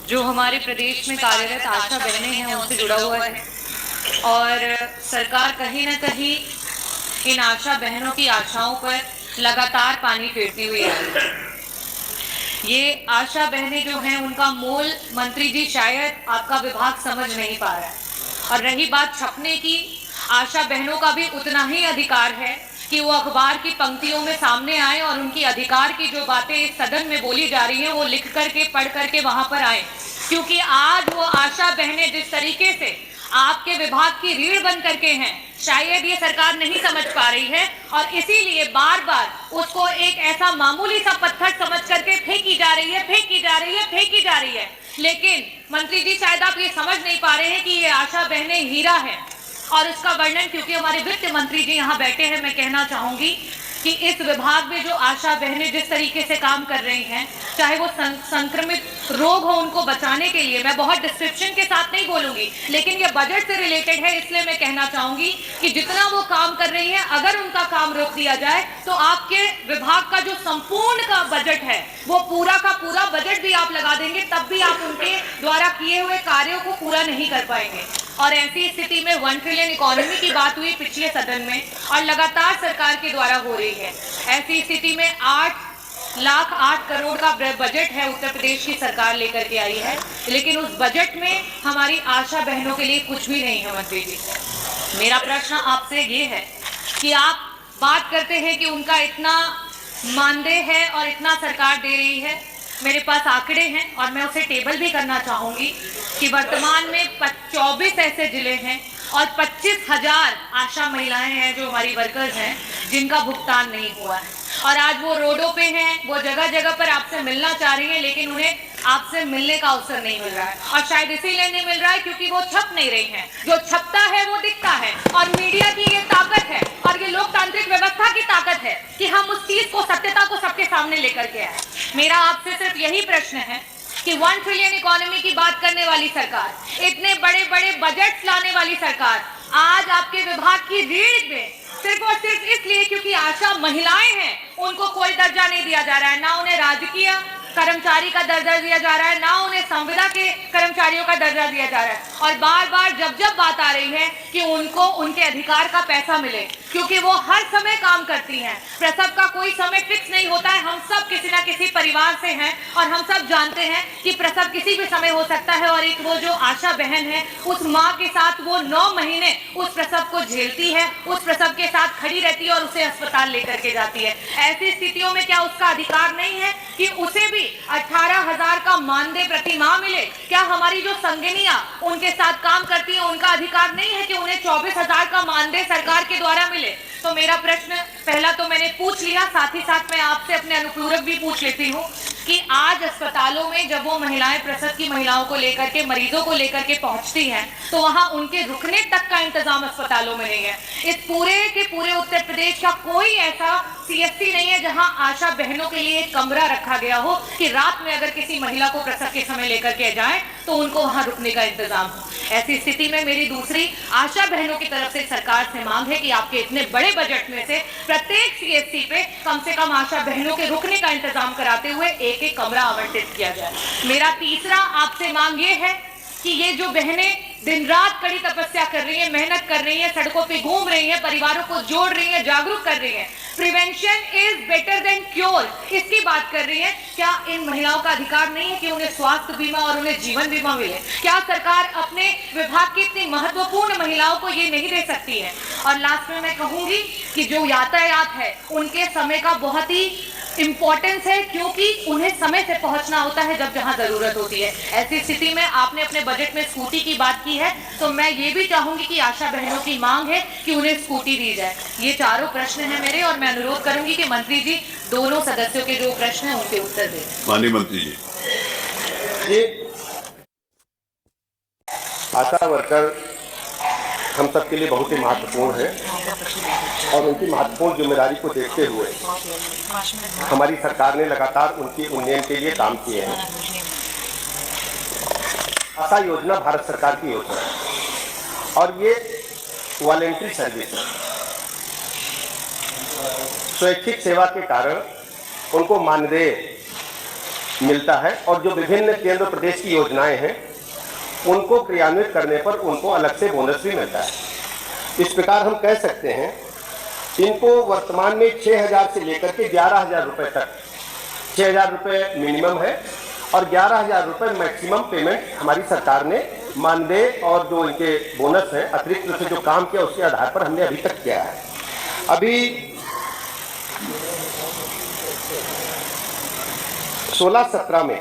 जो हमारे प्रदेश में कार्यरत आशा बहनें हैं उनसे जुड़ा हुआ है और सरकार कहीं न कहीं इन आशा बहनों की आशाओं पर लगातार पानी फेरती हुई आ रही है। ये आशा बहनें जो हैं उनका मोल मंत्री जी शायद आपका विभाग समझ नहीं पा रहा है। और रही बात छपने की, आशा बहनों का भी उतना ही अधिकार है कि वो अखबार की पंक्तियों में सामने आए और उनकी अधिकार की जो बातें इस सदन में बोली जा रही हैं वो लिख करके पढ़ करके वहां पर आए, क्योंकि आज वो आशा बहनें जिस तरीके से आपके विभाग की रीढ़ बन करके हैं, शायद ये सरकार नहीं समझ पा रही है और इसीलिए बार बार उसको एक ऐसा मामूली सा पत्थर समझ करके फेंकी जा रही है। लेकिन मंत्री जी शायद आप ये समझ नहीं पा रहे हैं कि ये आशा बहनें हीरा है। और उसका वर्णन, क्योंकि हमारे वित्त मंत्री जी यहाँ बैठे हैं, मैं कहना चाहूंगी कि इस विभाग में जो आशा बहनें जिस तरीके से काम कर रही हैं, चाहे वो संक्रमित रोग हो उनको बचाने के लिए, मैं बहुत डिस्क्रिप्शन के साथ नहीं बोलूंगी, लेकिन ये बजट से रिलेटेड है, इसलिए मैं कहना चाहूंगी कि जितना वो काम कर रही है, अगर उनका काम रोक दिया जाए तो आपके विभाग का जो संपूर्ण का बजट है वो पूरा का पूरा बजट भी आप लगा देंगे, तब भी आप उनके द्वारा किए हुए कार्यों को पूरा नहीं कर पाएंगे। और ऐसी स्थिति में 1 ट्रिलियन इकोनॉमी की बात हुई पिछले सदन में और लगातार सरकार के द्वारा हो रही है। ऐसी स्थिति में 8 करोड़ का बजट है उत्तर प्रदेश की सरकार लेकर के आई है, लेकिन उस बजट में हमारी आशा बहनों के लिए कुछ भी नहीं है। मंत्री जी, मेरा प्रश्न आपसे ये है कि आप बात करते हैं कि उनका इतना मानदेय है और इतना सरकार दे रही है। मेरे पास आंकड़े हैं और मैं उसे टेबल भी करना चाहूंगी कि वर्तमान में 24 ऐसे जिले हैं और 25,000 आशा महिलाएं हैं जो हमारी वर्कर्स हैं जिनका भुगतान नहीं हुआ है। और आज वो रोडों पे हैं, वो जगह जगह पर आपसे मिलना चाह रही हैं, लेकिन उन्हें आपसे मिलने का अवसर नहीं मिल रहा है। और शायद इसीलिए नहीं मिल रहा है क्योंकि वो छप नहीं रही हैं। जो छपता है वो दिखता है और मीडिया की ये ताकत है और ये लोकतांत्रिक व्यवस्था की ताकत है कि हम उस चीज को, सत्यता को सबके सामने लेकर के आए। मेरा आपसे सिर्फ यही प्रश्न है कि 1 ट्रिलियन इकोनॉमी की बात करने वाली सरकार, इतने बड़े बड़े बजट लाने वाली सरकार, आज आपके विभाग की रीढ़ में सिर्फ और सिर्फ इसलिए क्योंकि आशा महिलाएं हैं उनको कोई दर्जा नहीं दिया जा रहा है, ना उन्हें राजकीय कर्मचारी का दर्जा दिया जा रहा है, ना उन्हें संविदा के कर्मचारियों का दर्जा दिया जा रहा है। और बार बार जब बात आ रही है कि उनको उनके अधिकार का पैसा मिले, क्योंकि वो हर समय काम करती हैं। प्रसव का कोई समय फिक्स नहीं होता है, हम सब किसी ना किसी परिवार से हैं और हम सब जानते हैं कि प्रसव किसी भी समय हो सकता है। और एक वो जो आशा बहन है, उस माँ के साथ वो 9 महीने उस प्रसव को झेलती है, उस प्रसव के साथ खड़ी रहती है और उसे अस्पताल लेकर के जाती है। ऐसी स्थितियों में क्या उसका अधिकार नहीं है कि उसे भी 18,000 का मानदेय प्रति माह मिले? क्या हमारी जो संगिनियां उनके साथ काम करती हैं उनका अधिकार नहीं है कि उन्हें 24,000 का मानदेय सरकार के द्वारा मिले? तो मेरा प्रश्न पहला तो मैंने पूछ लिया, साथ ही साथ मैं आपसे अपने अनुपूरक भी पूछ लेती हूँ कि आज अस्पतालों में जब वो महिलाएं प्रसव की महिलाओं को लेकर के, मरीजों को लेकर के पहुंचती हैं, तो वहां उनके रुकने तक का इंतजाम अस्पतालों में नहीं है। इस पूरे के पूरे उत्तर प्रदेश का कोई ऐसा CSC नहीं है जहां आशा बहनों के लिए एक कमरा रखा गया हो कि रात में अगर किसी महिला को प्रसव के समय लेकर के जाए तो उनको वहां रुकने का इंतजाम हो। ऐसी स्थिति में मेरी दूसरी आशा बहनों की तरफ से सरकार से मांग है कि आपके इतने बड़े बजट में से प्रत्येक CSC पे कम से कम आशा बहनों के रुकने का इंतजाम कराते हुए एक कमरा आवंटित किया जाए। मेरा तीसरा आपसे मांग ये है कि ये जो बहनें दिन रात कड़ी तपस्या कर रही है, मेहनत कर रही है, सड़कों पे घूम रही है, परिवारों को जोड़ रही है, जागरूक कर रही है, prevention is better than cure, इसकी बात कर रही है, क्या इन महिलाओं का अधिकार नहीं है कि उन्हें स्वास्थ्य बीमा और उन्हें जीवन बीमा मिले? क्या सरकार अपने विभाग की इतनी महत्वपूर्ण महिलाओं को ये नहीं दे सकती है? और लास्ट में मैं कहूंगी कि जो यातायात है उनके समय का बहुत ही इंपॉर्टेंस है, क्योंकि उन्हें समय से पहुंचना होता है जब जहां जरूरत होती है। ऐसी स्थिति में आपने अपने बजट में स्कूटी की बात की है, तो मैं ये भी चाहूंगी कि आशा बहनों की मांग है कि उन्हें स्कूटी दी जाए। ये चारों प्रश्न हैं मेरे और मैं अनुरोध करूंगी कि मंत्री जी दोनों सदस्यों के जो प्रश्न हैं उनके उत्तर दें। माननीय मंत्री जी। आशा वर्कर हम सब के लिए बहुत ही महत्वपूर्ण है और उनकी महत्वपूर्ण जिम्मेदारी को देखते हुए हमारी सरकार ने लगातार उनके उन्नयन के लिए काम किए हैं। आशा योजना भारत सरकार की योजना है और ये वॉलेंट्री सर्विस है। स्वैच्छिक सेवा के कारण उनको मानदेय मिलता है और जो विभिन्न केंद्र प्रदेश की योजनाएं हैं उनको क्रियान्वित करने पर उनको अलग से बोनस भी मिलता है। इस प्रकार हम कह सकते हैं इनको वर्तमान में 6,000 से लेकर के 11,000 रुपये तक, 6,000 रुपये मिनिमम है और 11,000 रुपये मैक्सिमम पेमेंट हमारी सरकार ने मानदेय और जो इनके बोनस है अतिरिक्त रूप से जो काम किया उसके आधार पर हमने अभी तक किया है। अभी 16-17 में